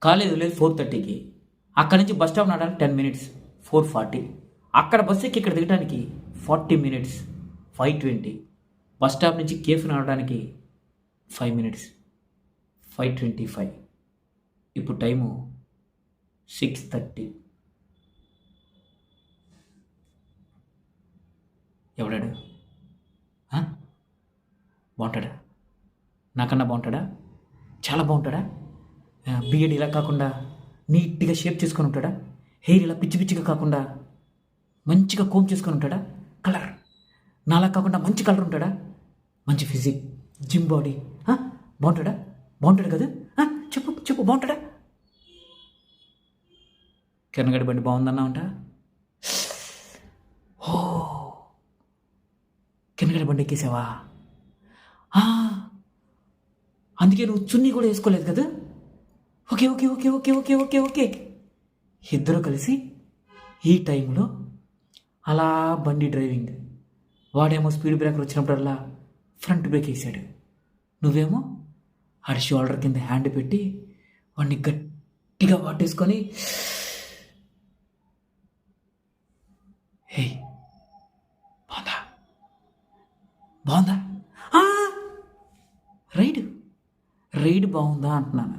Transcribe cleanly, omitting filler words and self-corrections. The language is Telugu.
కాలేజ్ లేదు 4:30కి. అక్కడి నుంచి బస్ స్టాప్ నడడానికి 10 మినిట్స్ 4:40. అక్కడ బస్ ఎక్కి ఇక్కడ దిగడానికి 40 మినిట్స్ 5:20. బస్ స్టాప్ నుంచి కేఫ్ నడవడానికి 5 మినిట్స్ 5:25. ఇప్పుడు టైము 6:30. ఎవడాడు? బాగుంటాడా? నాకన్నా బాగుంటాడా? చాలా బాగుంటాడా? బియర్డ్ ఇలా కాకుండా నీట్గా షేప్ చేసుకొని ఉంటాడా? హెయిర్ ఇలా పిచ్చి పిచ్చిగా కాకుండా మంచిగా కోమ్ చేసుకొని ఉంటాడా? కలర్ నాలా కాకుండా మంచి కలర్ ఉంటాడా? మంచి ఫిజిక్, జిమ్ బాడీ, బాగుంటాడా? బాగుంటాడు కదా? చెప్పు చెప్పు, బాగుంటాడా? కిరణ్ బండి బాగుందన్నా ఉంటా? ఓ, కిరణ్ బండి ఎక్కేసావా? అందుకే నువ్వు చున్నీ కూడా వేసుకోలేదు కదా? Okay okay okay okay okay okay okay. ఇద్దరు కలిసి ఈ టైంలో అలా బండి డ్రైవింగ్. వాడేమో స్పీడ్ బ్రేకర్ వచ్చినప్పుడల్లా ఫ్రంట్ బ్రేక్ వేసాడు. నువ్వేమో ఆడి షోల్డర్ కింద హ్యాండ్ పెట్టి వాడిని గట్టిగా వాటేసుకొని హే బాగుందా బాగుందా రైడ్ బాగుందా అంటున్నాను.